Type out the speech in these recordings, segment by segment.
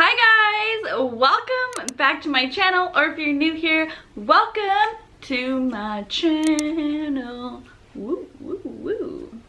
Hi guys, welcome back to my channel, or if you're new here, welcome to my channel. Woo, woo, woo.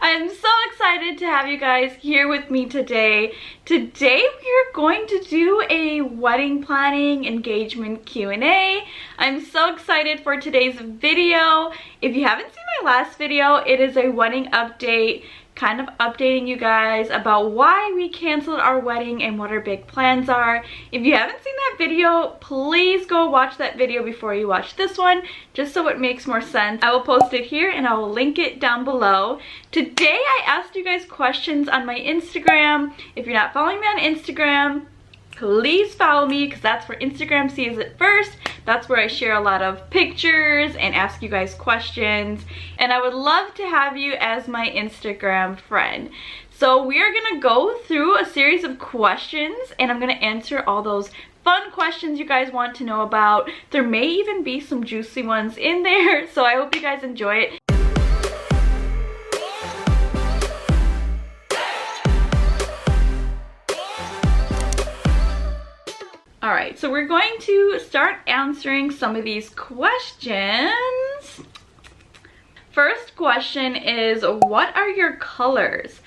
I'm so excited to have you guys here with me today. Today we're going to do a wedding planning engagement Q&A. I'm so excited for today's video. If you haven't seen my last video, it is a wedding update, kind of updating you guys about why we canceled our wedding and what our big plans are. If you haven't seen that video, please go watch that video before you watch this one, just so it makes more sense. I will post it here and I will link it down below. Today I asked you guys questions on my Instagram. If you're not following me on Instagram, please follow me, because that's where Instagram sees it first. That's where I share a lot of pictures and ask you guys questions, and I would love to have you as my Instagram friend. So we are gonna go through a series of questions and I'm gonna answer all those fun questions you guys want to know about. There may even be some juicy ones in there, so I hope you guys enjoy it. Alright, so we're going to start answering some of these questions. First question is, what are your colors?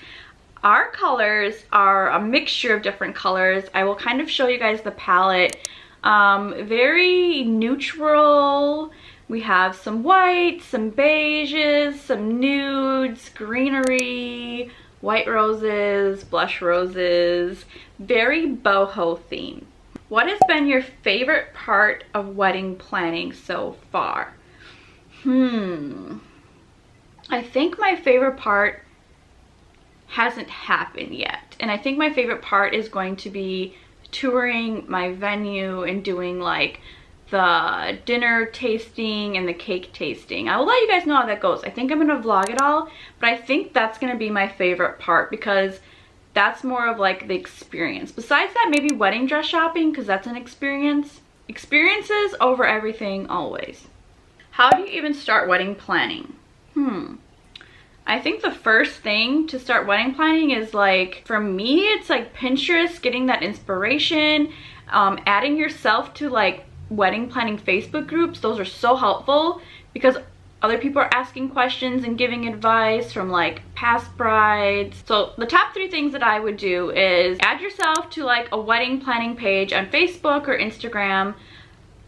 Our colors are a mixture of different colors. I will kind of show you guys the palette. Very neutral. We have some whites, some beiges, some nudes, greenery, white roses, blush roses. Very boho theme. What has been your favorite part of wedding planning so far? I think my favorite part hasn't happened yet. And I think my favorite part is going to be touring my venue and doing like the dinner tasting and the cake tasting. I will let you guys know how that goes. I think I'm gonna vlog it all, but I think that's gonna be my favorite part because that's more of like the experience. Besides that, maybe wedding dress shopping, because that's an experience. Experiences over everything always. How do you even start wedding planning? I think the first thing to start wedding planning is, like, for me, it's like Pinterest, getting that inspiration, adding yourself to like wedding planning Facebook groups. Those are so helpful because other people are asking questions and giving advice from like past brides. So the top 3 things that I would do is add yourself to like a wedding planning page on Facebook or Instagram.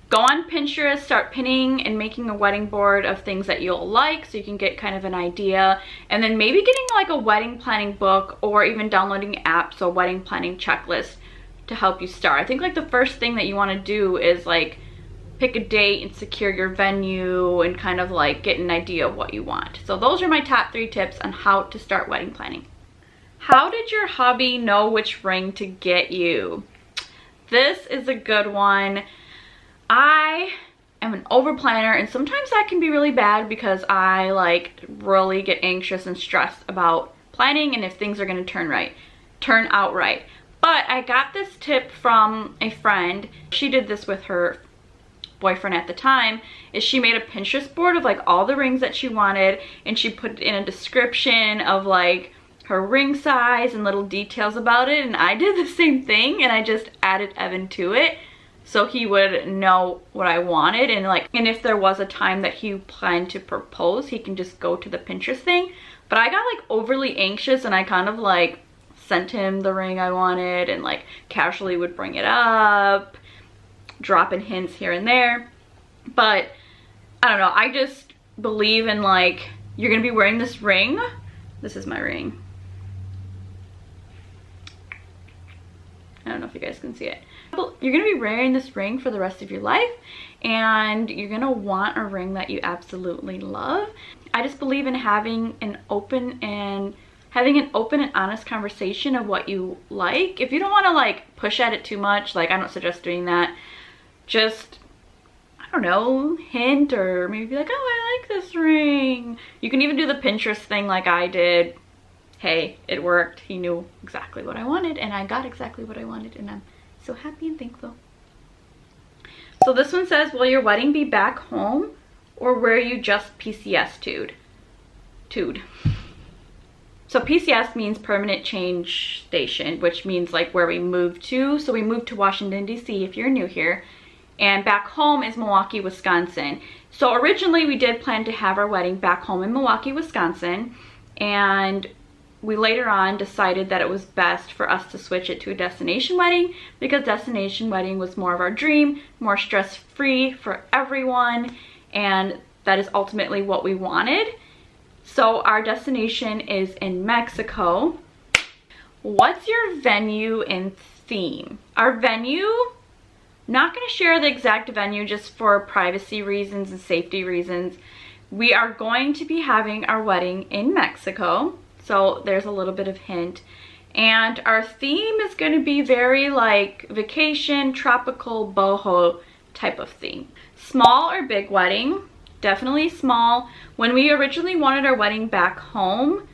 Go on Pinterest, start pinning and making a wedding board of things that you'll like so you can get kind of an idea. And then maybe getting like a wedding planning book or even downloading apps, so wedding planning checklist to help you start. I think like the first thing that you want to do is like pick a date and secure your venue and kind of like get an idea of what you want. So those are my top 3 tips on how to start wedding planning. How did your hubby know which ring to get you? This is a good one. I am an over planner, and sometimes that can be really bad because I like really get anxious and stressed about planning and if things are going to turn out right. But I got this tip from a friend. She did this with her boyfriend at the time. Is she made a Pinterest board of like all the rings that she wanted, and she put in a description of like her ring size and little details about it. And I did the same thing, and I just added Evan to it so he would know what I wanted, and like, and if there was a time that he planned to propose, he can just go to the Pinterest thing. But I got like overly anxious, and I kind of like sent him the ring I wanted and like casually would bring it up, dropping hints here and there. But I don't know, I just believe in like, you're gonna be wearing this ring. This is my ring. I don't know if you guys can see it. You're gonna be wearing this ring for the rest of your life, and you're gonna want a ring that you absolutely love. I just believe in having an open and honest conversation of what you like. If you don't want to like push at it too much, like I don't suggest doing that. Just, I don't know, hint, or maybe be like, oh, I like this ring. You can even do the Pinterest thing like I did. Hey, it worked. He knew exactly what I wanted, and I got exactly what I wanted, and I'm so happy and thankful. So this one says, will your wedding be back home, or were you just PCS-tu'd? So PCS means permanent change station, which means like where we moved to. So we moved to Washington, D.C. if you're new here. And back home is Milwaukee, Wisconsin. So originally we did plan to have our wedding back home in Milwaukee, Wisconsin. And we later on decided that it was best for us to switch it to a destination wedding because destination wedding was more of our dream, more stress-free for everyone. And that is ultimately what we wanted. So our destination is in Mexico. What's your venue and theme? Our venue, not going to share the exact venue just for privacy reasons and safety reasons. We are going to be having our wedding in Mexico. So there's a little bit of hint. And our theme is going to be very like vacation, tropical, boho type of theme. Small or big wedding? Definitely small. When we originally wanted our wedding back home,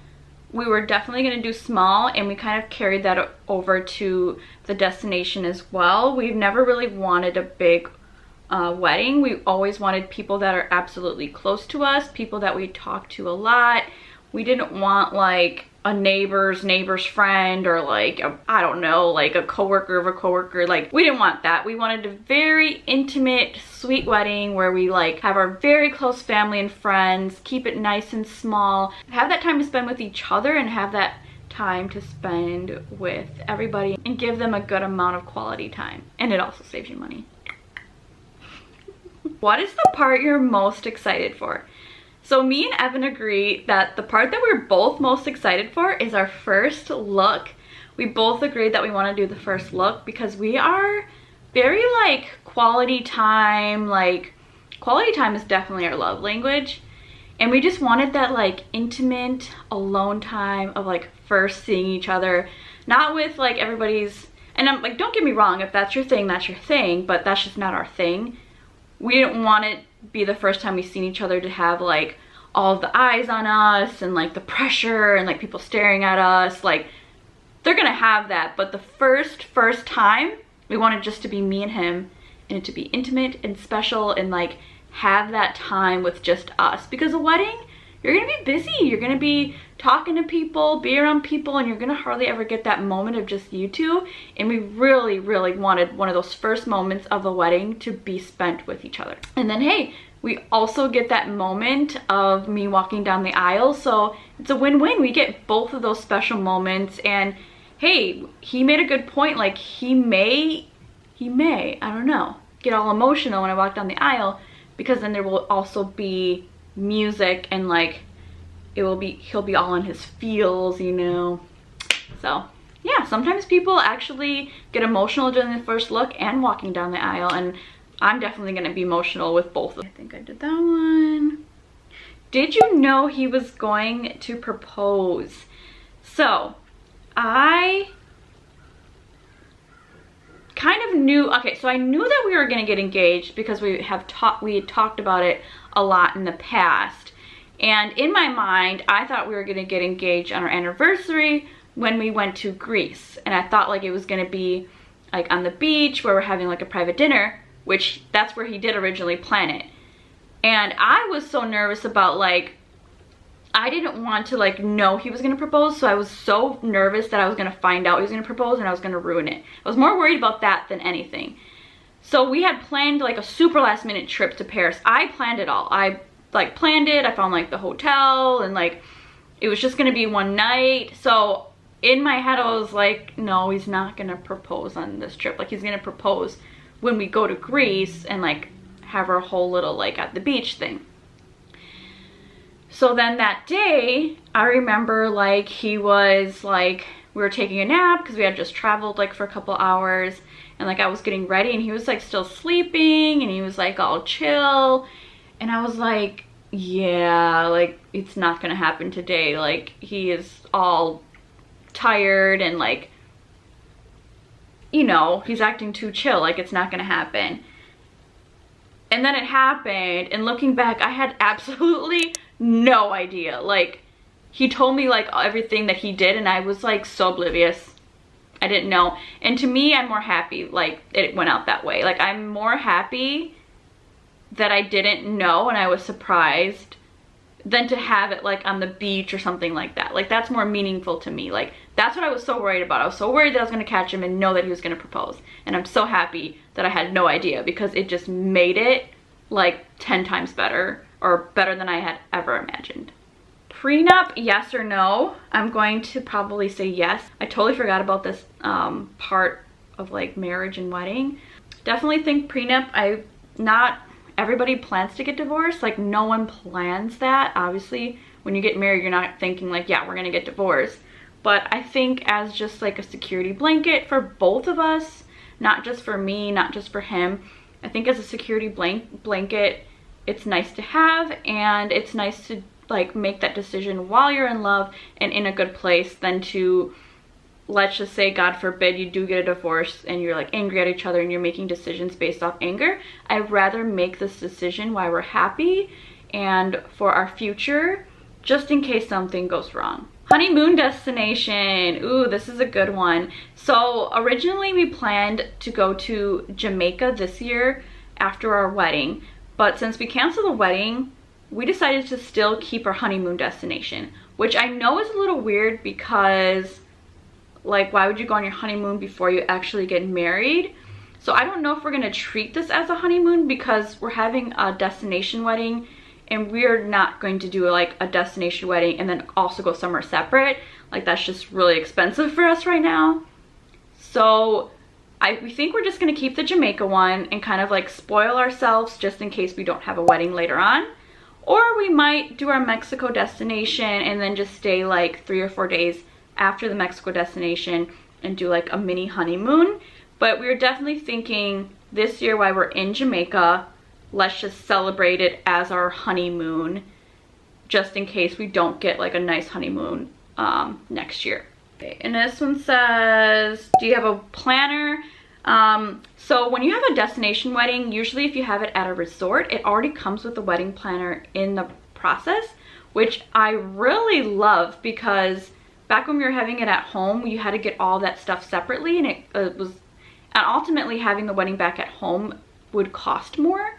we were definitely going to do small, and we kind of carried that over to the destination as well. We've never really wanted a big wedding. We always wanted people that are absolutely close to us, people that we talk to a lot. We didn't want like a neighbor's friend or like I don't know, like a coworker of a coworker. Like we didn't want that. We wanted a very intimate, sweet wedding where we like have our very close family and friends, keep it nice and small, have that time to spend with each other and have that time to spend with everybody and give them a good amount of quality time. And it also saves you money. What is the part you're most excited for? So me and Evan agree that the part that we're both most excited for is our first look. We both agreed that we want to do the first look because we are very like quality time. Like quality time is definitely our love language. And we just wanted that like intimate alone time of like first seeing each other. Not with like everybody's, and I'm like, don't get me wrong, if that's your thing, that's your thing, but that's just not our thing. We didn't want it be the first time we've seen each other to have like all of the eyes on us and like the pressure and like people staring at us. Like they're gonna have that, but the first time we wanted just to be me and him, and it to be intimate and special and like have that time with just us. Because a wedding, you're gonna be busy, you're gonna be talking to people, be around people, and you're gonna hardly ever get that moment of just you two. And we really wanted one of those first moments of the wedding to be spent with each other. And then hey, we also get that moment of me walking down the aisle, so it's a win-win. We get both of those special moments. And hey, he made a good point, like he may, I don't know, get all emotional when I walk down the aisle, because then there will also be music and like he'll be all in his feels, you know. So yeah, sometimes people actually get emotional during the first look and walking down the aisle, and I'm definitely gonna be emotional with both of them. I think I did that one. Did you know he was going to propose? So I kind of knew, okay, so I knew that we were gonna get engaged because we had talked about it a lot in the past. And in my mind, I thought we were gonna get engaged on our anniversary when we went to Greece. And I thought like it was gonna be like on the beach where we're having like a private dinner, which that's where he did originally plan it. And I was so nervous about like, I didn't want to like know he was gonna propose, so I was so nervous that I was gonna find out he was gonna propose and I was gonna ruin it. I was more worried about that than anything. So we had planned like a super last minute trip to Paris. I planned it all. I like planned it, I found like the hotel, and like it was just gonna be one night. So in my head I was like, no, he's not gonna propose on this trip. Like he's gonna propose when we go to Greece and like have our whole little like at the beach thing. So then that day, I remember like he was like, we were taking a nap because we had just traveled like for a couple hours, and like I was getting ready and he was like still sleeping and he was like all chill. And I was like, yeah, like it's not gonna happen today. Like he is all tired and like, you know, he's acting too chill, like it's not gonna happen. And then it happened, and looking back, I had absolutely no idea. Like he told me like everything that he did and I was like so oblivious. I didn't know. And to me, I'm more happy like it went out that way. Like I'm more happy that I didn't know and I was surprised than to have it like on the beach or something like that. Like that's more meaningful to me. Like that's what I was so worried about. I was so worried that I was going to catch him and know that he was going to propose. And I'm so happy that I had no idea, because it just made it like 10 times better, or better than I had ever imagined. Prenup, yes or no? I'm going to probably say yes. I totally forgot about this part of like marriage and wedding. Definitely think prenup. Not everybody plans to get divorced. Like no one plans that. Obviously, when you get married, you're not thinking like, yeah, we're gonna get divorced. But I think as just like a security blanket for both of us, not just for me, not just for him. I think as a security blanket, it's nice to have, and it's nice to like make that decision while you're in love and in a good place, than to, let's just say, God forbid, you do get a divorce and you're like angry at each other and you're making decisions based off anger. I'd rather make this decision while we're happy and for our future, just in case something goes wrong. Honeymoon destination. Ooh, this is a good one. So originally we planned to go to Jamaica this year after our wedding, but since we canceled the wedding, we decided to still keep our honeymoon destination, which I know is a little weird, because like, why would you go on your honeymoon before you actually get married? So I don't know if we're gonna treat this as a honeymoon, because we're having a destination wedding, and we're not going to do like a destination wedding and then also go somewhere separate. Like that's just really expensive for us right now. So we think we're just gonna keep the Jamaica one and kind of like spoil ourselves just in case we don't have a wedding later on. Or we might do our Mexico destination and then just stay like 3 or 4 days after the Mexico destination and do like a mini honeymoon. But we're definitely thinking this year, while we're in Jamaica, let's just celebrate it as our honeymoon, just in case we don't get like a nice honeymoon next year. Okay, and this one says, do you have a planner? So when you have a destination wedding, usually if you have it at a resort, it already comes with a wedding planner in the process, which I really love, because back when we were having it at home, you had to get all that stuff separately, and and ultimately having the wedding back at home would cost more.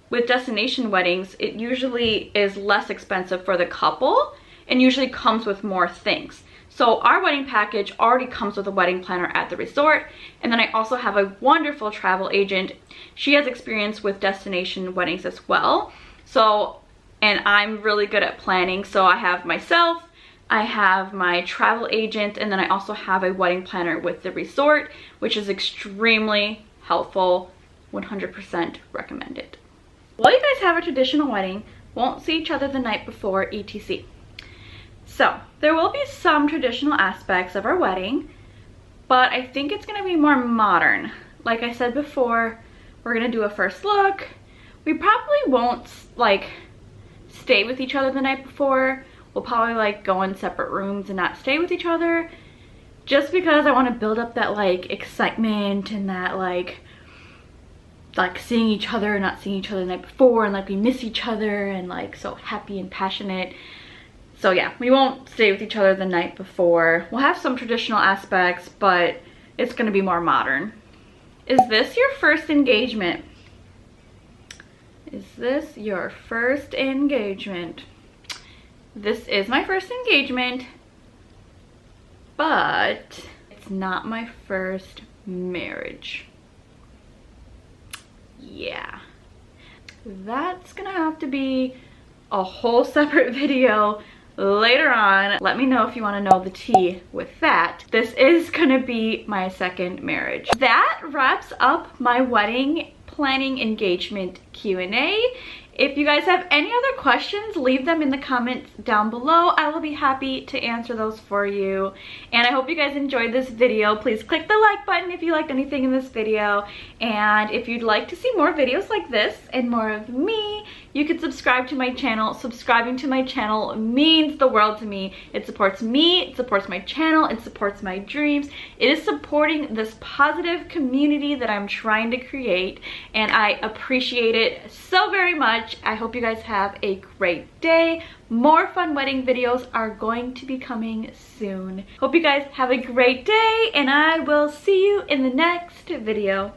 With destination weddings, it usually is less expensive for the couple and usually comes with more things. So our wedding package already comes with a wedding planner at the resort, and then I also have a wonderful travel agent. She has experience with destination weddings as well. So, and I'm really good at planning. So I have myself, I have my travel agent, and then I also have a wedding planner with the resort, which is extremely helpful. 100% recommend it. Well, you guys have a traditional wedding, won't see each other the night before, etc. So there will be some traditional aspects of our wedding, but I think it's going to be more modern. Like I said before, we're going to do a first look. We probably won't like stay with each other the night before. We'll probably like go in separate rooms and not stay with each other, just because I want to build up that like excitement and that like seeing each other and not seeing each other the night before, and like we miss each other and like so happy and passionate. So yeah, we won't stay with each other the night before. We'll have some traditional aspects, but it's going to be more modern. Is this your first engagement? Is this your first engagement? This is my first engagement, but it's not my first marriage. Yeah, that's gonna have to be a whole separate video later on. Let me know if you want to know the tea with that. This is gonna be my second marriage. That wraps up my wedding planning engagement Q&A. If you guys have any other questions, leave them in the comments down below. I will be happy to answer those for you. And I hope you guys enjoyed this video. Please click the like button if you liked anything in this video. And if you'd like to see more videos like this and more of me, you can subscribe to my channel. Subscribing to my channel means the world to me. It supports me, it supports my channel, it supports my dreams. It is supporting this positive community that I'm trying to create, and I appreciate it so very much. I hope you guys have a great day. More fun wedding videos are going to be coming soon. Hope you guys have a great day, and I will see you in the next video.